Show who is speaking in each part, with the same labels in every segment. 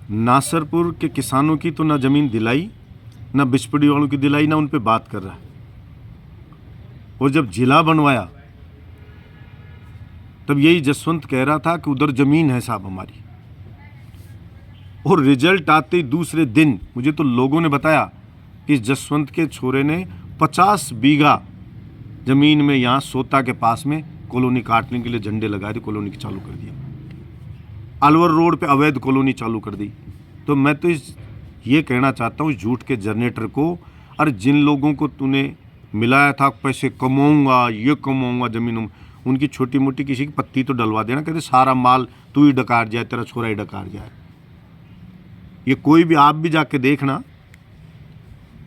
Speaker 1: नासरपुर के किसानों की तो ना ज़मीन दिलाई, ना बिचपड़ी वालों की दिलाई, ना उन पे बात कर रहा है। और जब जिला बनवाया तब यही जसवंत कह रहा था कि उधर ज़मीन है साहब हमारी। और रिजल्ट आते ही दूसरे दिन मुझे तो लोगों ने बताया कि जसवंत के छोरे ने 50 बीघा ज़मीन में यहाँ सोता के पास में कॉलोनी काटने के लिए झंडे लगा दी, कॉलोनी चालू कर दिया। अलवर रोड पे अवैध कॉलोनी चालू कर दी। तो मैं तो ये कहना चाहता हूँ झूठ के जनरेटर को, और जिन लोगों को तूने मिलाया था पैसे कमाऊंगा, ये कमाऊंगा ज़मीनों में, उनकी छोटी मोटी किसी की पत्ती तो डलवा देना, कहते सारा माल तू ही डकार जाए, तेरा छोरा ही डकार जाए। ये कोई भी, आप भी जाके देखना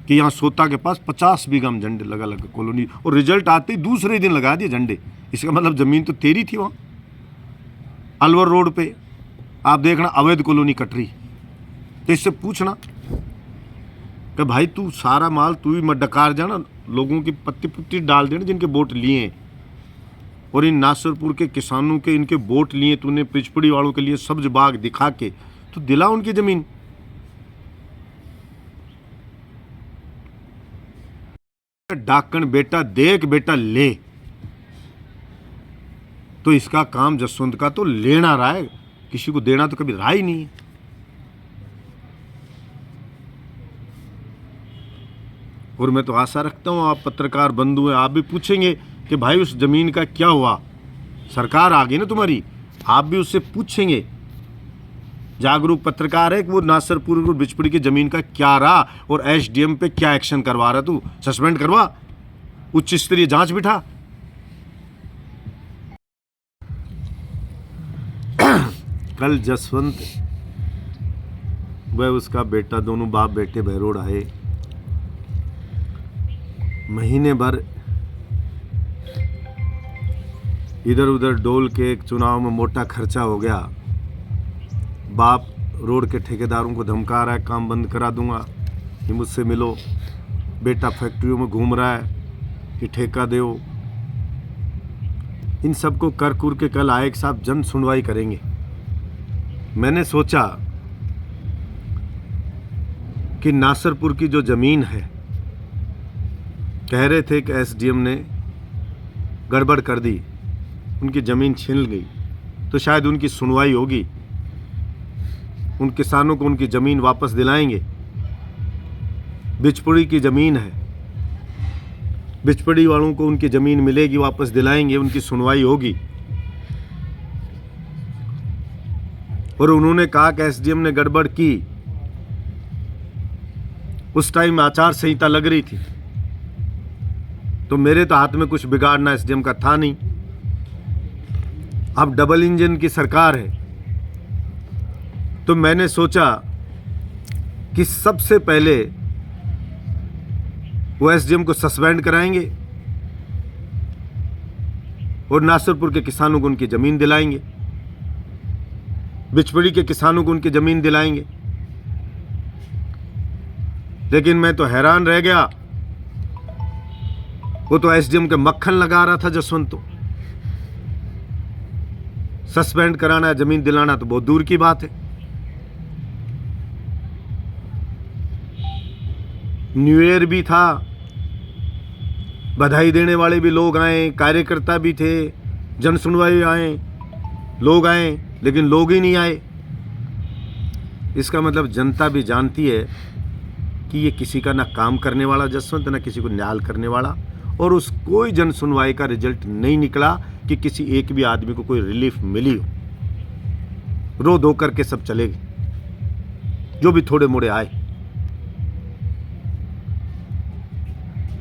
Speaker 1: कि यहाँ सोता के पास 50 बीघा में झंडे लगा लगा कॉलोनी, और रिजल्ट आते ही दूसरे दिन लगा दिए झंडे। इसका मतलब ज़मीन तो तेरी थी वहाँ। अलवर रोड पे आप देखना अवैध कॉलोनी कट रही। तो इससे पूछना कि भाई तू सारा माल तू ही मत डकार जाना, लोगों की पत्ती पुत्ती डाल देना जिनके वोट लिए हैं। और इन नासरपुर के किसानों के इनके वोट लिए तूने पिचपड़ी वालों के लिए सब्ज बाग दिखा के तो दिला उनकी ज़मीन। डाकन बेटा देख, बेटा ले। तो इसका काम जसवंत का तो लेना रहा है, किसी को देना तो कभी रहा ही नहीं है। और मैं तो आशा रखता हूं आप पत्रकार बंधु हैं, आप भी पूछेंगे कि भाई उस जमीन का क्या हुआ। सरकार आ गई ना तुम्हारी, आप भी उससे पूछेंगे, जागरूक पत्रकार है, कि वो नासरपुर और बिचपड़ी की जमीन का क्या रहा और एसडीएम पे क्या एक्शन करवा रहा। तू सस्पेंड करवा, उच्च स्तरीय जांच बिठा। कल जसवंत वह उसका बेटा, दोनों बाप बेटे बहरोड आए। महीने भर इधर उधर डोल के एक चुनाव में मोटा खर्चा हो गया। बाप रोड के ठेकेदारों को धमका रहा है, काम बंद करा दूंगा, ये मुझसे मिलो। बेटा फैक्ट्रियों में घूम रहा है कि ठेका दो। इन सबको कर कुर के कल आए साहब जन सुनवाई करेंगे। मैंने सोचा कि नासरपुर की जो ज़मीन है, कह रहे थे कि एसडीएम ने गड़बड़ कर दी, उनकी ज़मीन छीन गई, तो शायद उनकी सुनवाई होगी, उन किसानों को उनकी ज़मीन वापस दिलाएंगे। बिचपड़ी की ज़मीन है, बिचपड़ी वालों को उनकी ज़मीन मिलेगी, वापस दिलाएंगे, उनकी सुनवाई होगी। और उन्होंने कहा कि एसडीएम ने गड़बड़ की। उस टाइम आचार संहिता लग रही थी, तो मेरे तो हाथ में कुछ बिगाड़ना एसडीएम का था नहीं। अब डबल इंजन की सरकार है, तो मैंने सोचा कि सबसे पहले वो एसडीएम को सस्पेंड कराएंगे और नासरपुर के किसानों को उनकी ज़मीन दिलाएंगे, बिचपड़ी के किसानों को उनकी ज़मीन दिलाएंगे। लेकिन मैं तो हैरान रह गया, वो तो एसडीएम के मक्खन लगा रहा था जसवंत। तो सस्पेंड कराना, ज़मीन दिलाना तो बहुत दूर की बात है। न्यू ईयर भी था, बधाई देने वाले भी लोग आए, कार्यकर्ता भी थे, जन सुनवाई आए, लोग आए, लेकिन लोग ही नहीं आए। इसका मतलब जनता भी जानती है कि ये किसी का ना काम करने वाला जसवंत, ना किसी को न्याय करने वाला। और उस कोई जन सुनवाई का रिजल्ट नहीं निकला कि किसी एक भी आदमी को कोई रिलीफ मिली हो। रो धो करके सब चले गए, जो भी थोड़े मोड़े आए।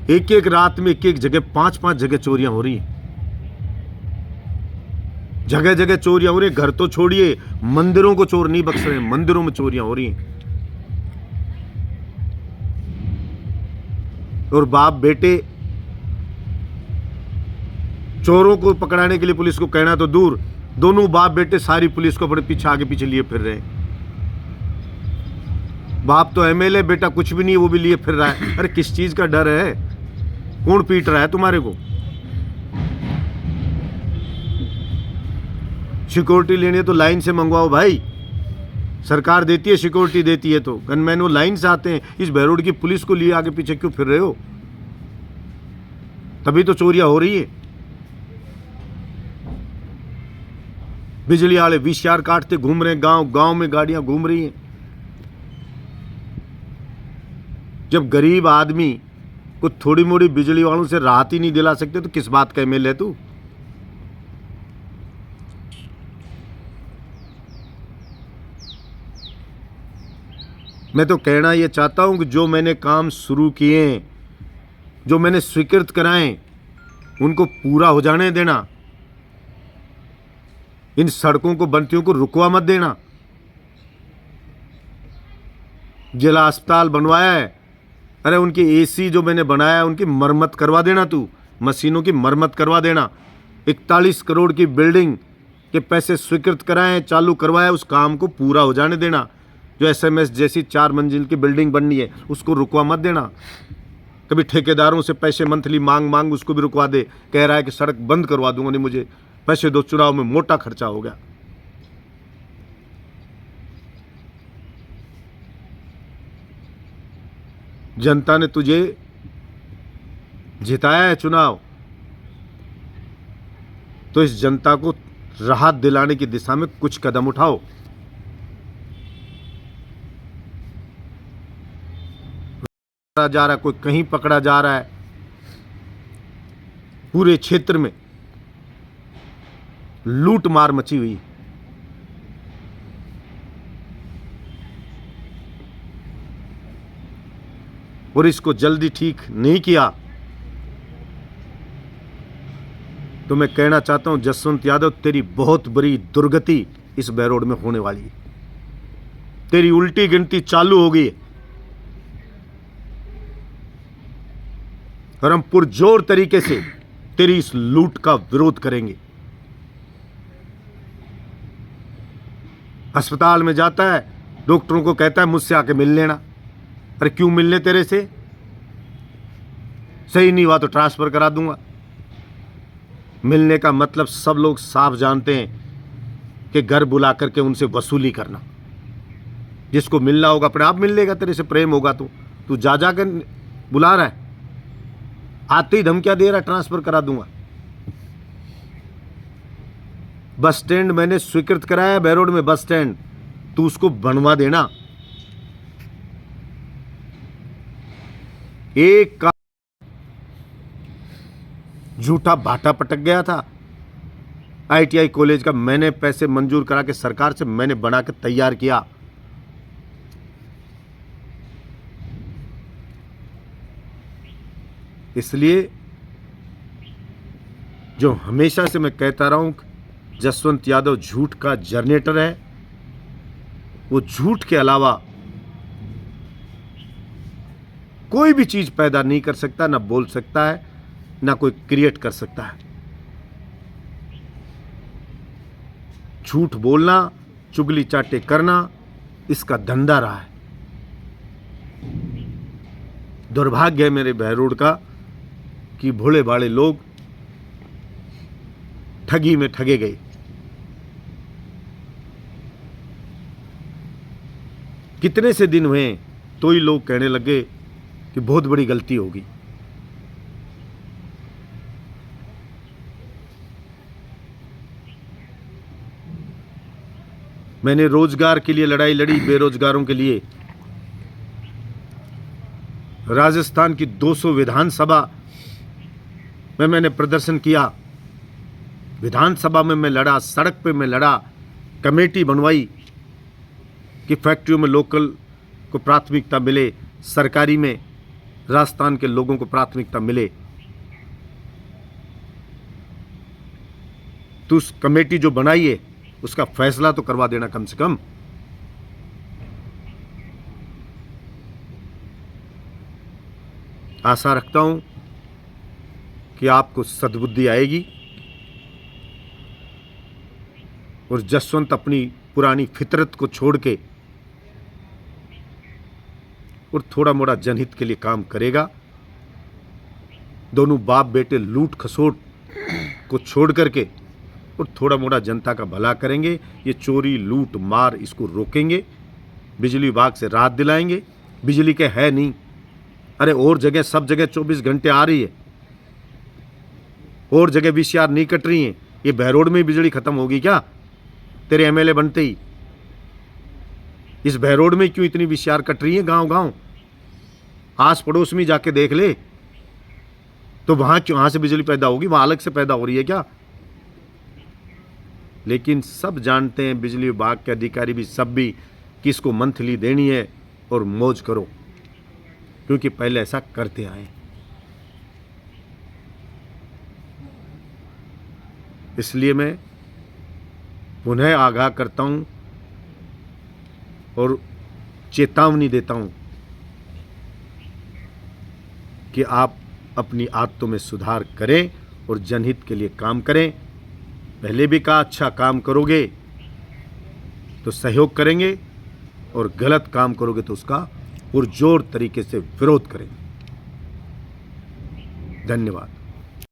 Speaker 1: एक एक रात में एक एक जगह 5-5 जगह चोरियां हो रही हैं, जगह जगह चोरियां हो रही हैं। घर तो छोड़िए, मंदिरों को चोर नहीं बख्श रहे, मंदिरों में चोरियां हो रही हैं। और बाप बेटे चोरों को पकड़ाने के लिए पुलिस को कहना तो दूर, दोनों बाप बेटे सारी पुलिस को अपने पीछे आगे पीछे लिए फिर रहे हैं। बाप तो एमएलए, बेटा कुछ भी नहीं, वो भी लिए फिर रहा है। अरे किस चीज का डर है? कौन पीट रहा है तुम्हारे को? सिक्योरिटी लेनी है तो लाइन से मंगवाओ भाई। सरकार देती है, सिक्योरिटी देती है, तो गनमैन वो लाइन से आते हैं। इस बहरोड की पुलिस को लिए आगे पीछे क्यों फिर रहे हो? तभी तो चोरियां हो रही है। बिजली वाले वीसीआर काटते घूम रहे हैं, गांव गांव में गाड़ियां घूम रही हैं। जब गरीब आदमी को थोड़ी मोड़ी बिजली वालों से राहत ही नहीं दिला सकते तो किस बात का एमएलए है तू? मैं तो कहना ये चाहता हूं कि जो मैंने काम शुरू किए, जो मैंने स्वीकृत कराए, उनको पूरा हो जाने देना। इन सड़कों को बनतियों को रुकवा मत देना। जिला अस्पताल बनवाया है, अरे उनकी एसी जो मैंने बनाया है उनकी मरम्मत करवा देना, तू मशीनों की मरम्मत करवा देना। 41 करोड़ की बिल्डिंग के पैसे स्वीकृत कराए, चालू करवाया, उस काम को पूरा हो जाने देना। जो एसएमएस जैसी 4 मंजिल की बिल्डिंग बननी है उसको रुकवा मत देना। कभी ठेकेदारों से पैसे मंथली मांग उसको भी रुकवा दे। कह रहा है कि सड़क बंद करवा दूंगा, नहीं मुझे पैसे दो, चुनाव में मोटा खर्चा हो गया। जनता ने तुझे जिताया है चुनाव, तो इस जनता को राहत दिलाने की दिशा में कुछ कदम उठाओ। जा रहा है, कोई कहीं पकड़ा जा रहा है। पूरे क्षेत्र में लूट मार मची हुई। और इसको जल्दी ठीक नहीं किया तो मैं कहना चाहता हूं जसवंत यादव, तेरी बहुत बड़ी दुर्गति इस बहरोड में होने वाली है। तेरी उल्टी गिनती चालू हो गई है और हम पुरजोर तरीके से तेरी इस लूट का विरोध करेंगे। अस्पताल में जाता है, डॉक्टरों को कहता है मुझसे आके मिल लेना। अरे क्यों मिलने तेरे से? सही नहीं हुआ तो ट्रांसफर करा दूंगा। मिलने का मतलब सब लोग साफ जानते हैं कि घर बुला करके उनसे वसूली करना। जिसको मिलना होगा अपने आप मिल लेगा, तेरे से प्रेम होगा तो तू जा कर बुला रहा है, आते ही धमकियां दे रहा है ट्रांसफर करा दूंगा। बस स्टैंड मैंने स्वीकृत कराया बहरोड में, बस स्टैंड तू उसको बनवा देना। एक का झूठा भाटा पटक गया था आईटीआई कॉलेज का, मैंने पैसे मंजूर करा के सरकार से मैंने बना के तैयार किया। इसलिए जो हमेशा से मैं कहता रहा हूं जसवंत यादव झूठ का जनरेटर है, वो झूठ के अलावा कोई भी चीज पैदा नहीं कर सकता, ना बोल सकता है, ना कोई क्रिएट कर सकता है। झूठ बोलना, चुगली चाटे करना इसका धंधा रहा है। दुर्भाग्य है मेरे बहरोड का कि भोले भाले लोग ठगी में ठगे गए। कितने से दिन हुए तो ही लोग कहने लगे कि बहुत बड़ी गलती होगी। मैंने रोजगार के लिए लड़ाई लड़ी, बेरोजगारों के लिए। राजस्थान की 200 विधानसभा में मैंने प्रदर्शन किया। विधानसभा में मैं लड़ा, सड़क पे मैं लड़ा, कमेटी बनवाई कि फैक्ट्रियों में लोकल को प्राथमिकता मिले, सरकारी में राजस्थान के लोगों को प्राथमिकता मिले। तो उस कमेटी जो बनाई है उसका फैसला तो करवा देना कम से कम। आशा रखता हूं कि आपको सद्बुद्धि आएगी और जसवंत अपनी पुरानी फितरत को छोड़ के और थोड़ा मोड़ा जनहित के लिए काम करेगा। दोनों बाप बेटे लूट खसोट को छोड़ करके और थोड़ा मोड़ा जनता का भला करेंगे। ये चोरी लूट मार इसको रोकेंगे, बिजली विभाग से राहत दिलाएंगे। बिजली के है नहीं, अरे और जगह सब जगह 24 घंटे आ रही है, और जगह VCR नहीं कट रही है। ये बहरोड में बिजली खत्म होगी क्या तेरे MLA बनते ही? इस बहरोड में क्यों इतनी VCR कट रही है गांव गांव? आस पड़ोस में जाके देख ले, तो वहां से बिजली पैदा होगी, वहां अलग से पैदा हो रही है क्या? लेकिन सब जानते हैं, बिजली विभाग के अधिकारी भी, सब भी, कि इसको मंथली देनी है और मौज करो, क्योंकि पहले ऐसा करते आए। इसलिए मैं पुनः आगाह करता हूं और चेतावनी देता हूं कि आप अपनी आदतों में सुधार करें और जनहित के लिए काम करें। पहले भी कहा, अच्छा काम करोगे तो सहयोग करेंगे, और गलत काम करोगे तो उसका पुरजोर तरीके से विरोध करेंगे। धन्यवाद।